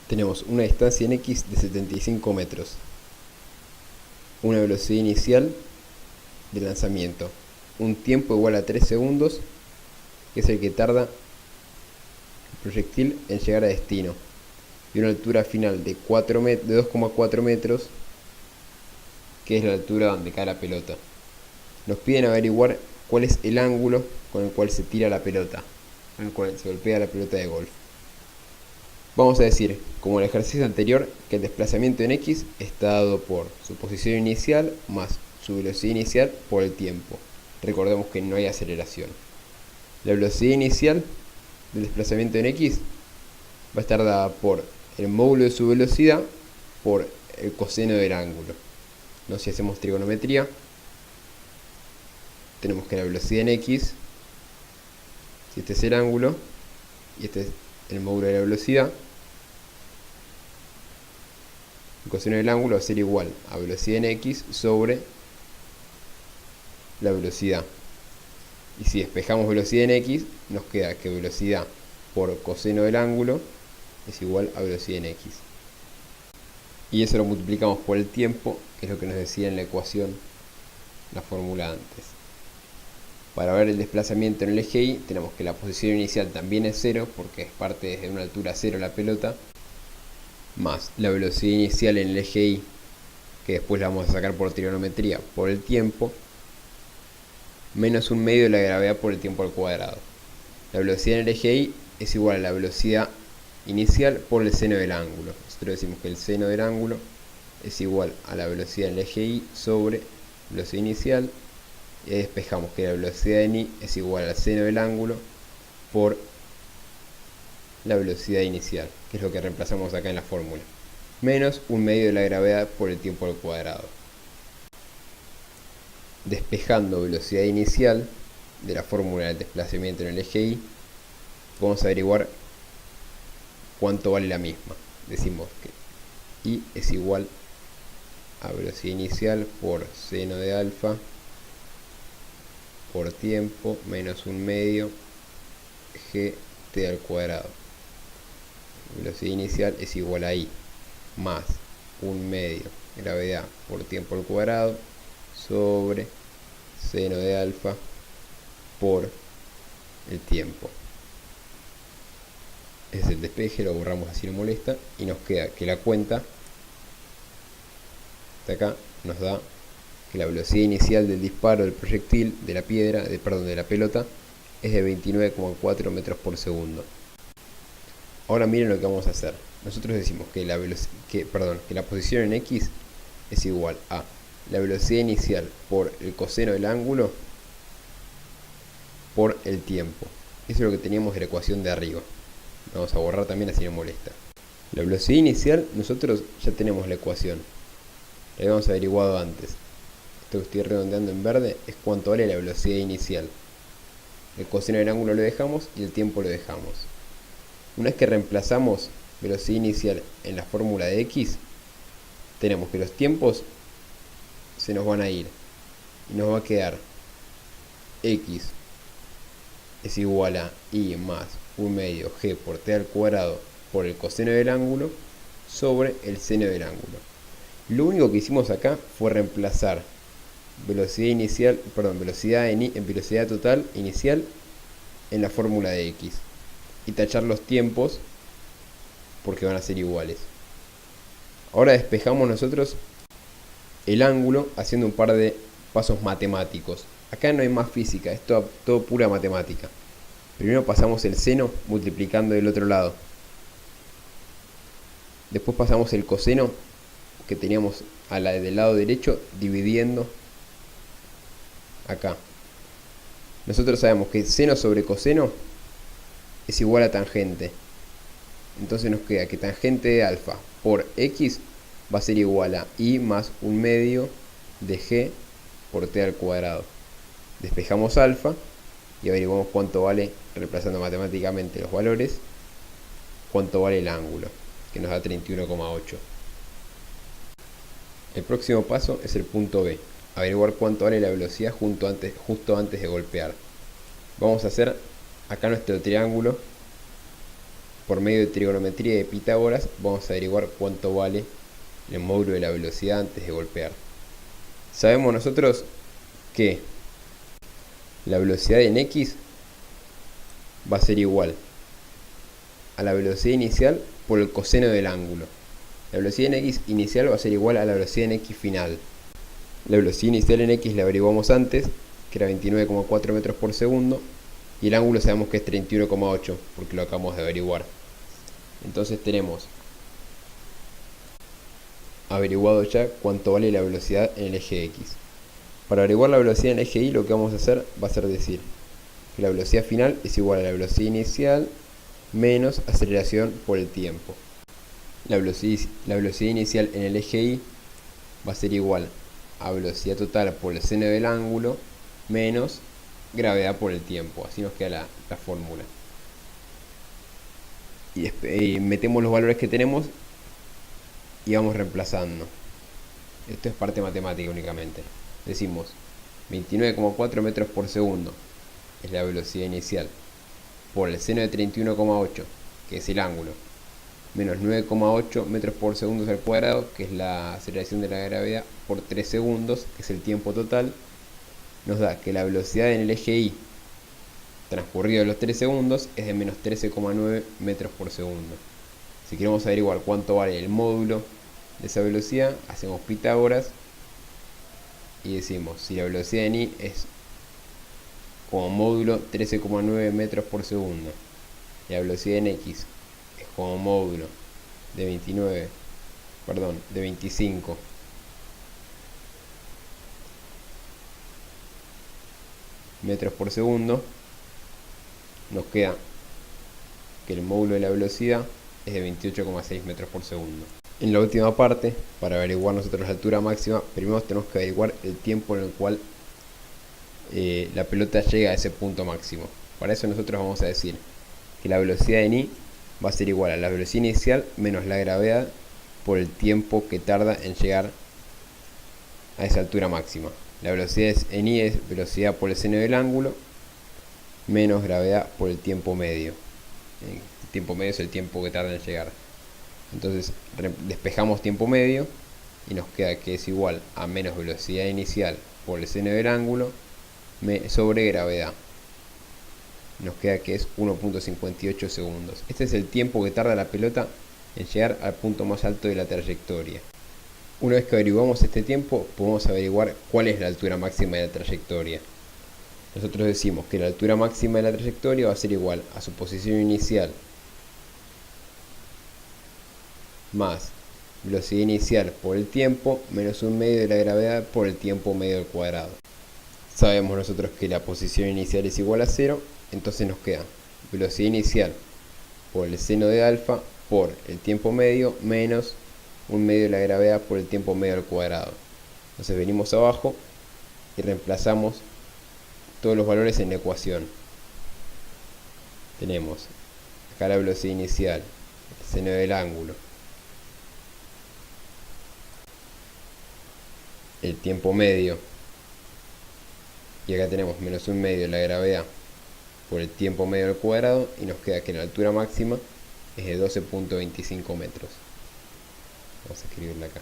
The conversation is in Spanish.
Tenemos una distancia en X de 75 metros, una velocidad inicial de lanzamiento, un tiempo igual a 3 segundos, que es el que tarda el proyectil en llegar a destino, y una altura final de 2,4 metros, que es la altura donde cae la pelota. Nos piden averiguar cuál es el ángulo con el cual se tira la pelota, con el cual se golpea la pelota de golf. Vamos a decir, como el ejercicio anterior, que el desplazamiento en X está dado por su posición inicial más su velocidad inicial por el tiempo. Recordemos que no hay aceleración. La velocidad inicial del desplazamiento en X va a estar dada por el módulo de su velocidad por el coseno del ángulo. No, si hacemos trigonometría, tenemos que la velocidad en X, si este es el ángulo y este es el módulo de la velocidad, el coseno del ángulo va a ser igual a velocidad en X sobre la velocidad. Y si despejamos velocidad en X, nos queda que velocidad por coseno del ángulo es igual a velocidad en X. Y eso lo multiplicamos por el tiempo, que es lo que nos decía en la ecuación, la fórmula antes. Para ver el desplazamiento en el eje Y, tenemos que la posición inicial también es 0, porque es parte desde una altura 0 la pelota, más la velocidad inicial en el eje Y, que después la vamos a sacar por trigonometría, por el tiempo, menos un medio de la gravedad por el tiempo al cuadrado. La velocidad en el eje Y es igual a la velocidad inicial por el seno del ángulo. Nosotros decimos que el seno del ángulo es igual a la velocidad en el eje Y sobre velocidad inicial, y despejamos que la velocidad en Y es igual al seno del ángulo por la velocidad inicial, que es lo que reemplazamos acá en la fórmula, menos un medio de la gravedad por el tiempo al cuadrado. Despejando velocidad inicial de la fórmula del desplazamiento en el eje Y, vamos a averiguar cuánto vale la misma. Decimos que Y es igual a velocidad inicial por seno de alfa por tiempo menos un medio gt al cuadrado. Velocidad inicial es igual a I más un medio gravedad por tiempo al cuadrado sobre seno de alfa por el tiempo. Es el despeje, lo borramos así no molesta, y nos queda que la cuenta de acá nos da que la velocidad inicial del disparo del proyectil de la piedra, de la pelota, es de 29,4 metros por segundo. Ahora miren lo que vamos a hacer. Nosotros decimos que la posición en X es igual a la velocidad inicial por el coseno del ángulo por el tiempo. Eso es lo que teníamos de la ecuación de arriba. Vamos a borrar también así no molesta. La velocidad inicial, nosotros ya tenemos la ecuación. La habíamos averiguado antes. Esto que estoy redondeando en verde es cuánto vale la velocidad inicial. El coseno del ángulo lo dejamos y el tiempo lo dejamos. Una vez que reemplazamos velocidad inicial en la fórmula de X, tenemos que los tiempos se nos van a ir y nos va a quedar X es igual a I más un medio G por T al cuadrado por el coseno del ángulo sobre el seno del ángulo. Lo único que hicimos acá fue reemplazar velocidad total inicial en la fórmula de X y tachar los tiempos porque van a ser iguales. Ahora despejamos nosotros el ángulo haciendo un par de pasos matemáticos. Acá no hay más física, es todo pura matemática. Primero pasamos el seno multiplicando del otro lado. Después pasamos el coseno que teníamos del lado derecho dividiendo acá. Nosotros sabemos que seno sobre coseno es igual a tangente. Entonces nos queda que tangente de alfa por X va a ser igual a I más un medio de G por T al cuadrado. Despejamos alfa y averiguamos cuánto vale, reemplazando matemáticamente los valores, cuánto vale el ángulo, que nos da 31,8. El próximo paso es el punto B, averiguar cuánto vale la velocidad justo antes de golpear. Vamos a hacer acá nuestro triángulo por medio de trigonometría de Pitágoras vamos a averiguar cuánto vale el módulo de la velocidad antes de golpear. Sabemos nosotros que la velocidad en x va a ser igual a la velocidad inicial por el coseno del ángulo. La velocidad en x inicial va a ser igual a la velocidad en x final. La velocidad inicial en x la averiguamos antes, que era 29,4 metros por segundo, y el ángulo sabemos que es 31,8 porque lo acabamos de averiguar. Entonces tenemos averiguado ya cuánto vale la velocidad en el eje X. Para averiguar la velocidad en el eje Y lo que vamos a hacer va a ser decir que la velocidad final es igual a la velocidad inicial menos aceleración por el tiempo. La velocidad inicial en el eje Y va a ser igual a velocidad total por el seno del ángulo menos gravedad por el tiempo. Así nos queda la fórmula. Y metemos los valores que tenemos y vamos reemplazando. Esto es parte matemática únicamente. Decimos 29,4 metros por segundo es la velocidad inicial por el seno de 31,8 que es el ángulo menos 9,8 metros por segundo al cuadrado que es la aceleración de la gravedad por 3 segundos que es el tiempo total, nos da que la velocidad en el eje Y transcurrido los 3 segundos es de menos 13,9 metros por segundo. Si queremos averiguar cuánto vale el módulo de esa velocidad, hacemos Pitágoras y decimos si la velocidad en Y es como módulo 13,9 metros por segundo y la velocidad en X es como módulo de 25 metros por segundo, nos queda que el módulo de la velocidad es de 28,6 metros por segundo. En la última parte, para averiguar nosotros la altura máxima, primero tenemos que averiguar el tiempo en el cual la pelota llega a ese punto máximo. Para eso nosotros vamos a decir que la velocidad en Y va a ser igual a la velocidad inicial menos la gravedad por el tiempo que tarda en llegar a esa altura máxima. La velocidad en Y es velocidad por el seno del ángulo menos gravedad por el tiempo medio. El tiempo medio es el tiempo que tarda en llegar. Entonces despejamos tiempo medio y nos queda que es igual a menos velocidad inicial por el seno del ángulo sobre gravedad. Nos queda que es 1,58 segundos. Este es el tiempo que tarda la pelota en llegar al punto más alto de la trayectoria. Una vez que averiguamos este tiempo, podemos averiguar cuál es la altura máxima de la trayectoria. Nosotros decimos que la altura máxima de la trayectoria va a ser igual a su posición inicial más velocidad inicial por el tiempo menos un medio de la gravedad por el tiempo medio al cuadrado. Sabemos nosotros que la posición inicial es igual a 0, entonces nos queda velocidad inicial por el seno de alfa por el tiempo medio menos un medio de la gravedad por el tiempo medio al cuadrado. Entonces venimos abajo y reemplazamos todos los valores en la ecuación. Tenemos acá la velocidad inicial, el seno del ángulo, el tiempo medio, y acá tenemos menos un medio de la gravedad por el tiempo medio al cuadrado, y nos queda que la altura máxima es de 12,25 metros. Vamos a escribirla acá.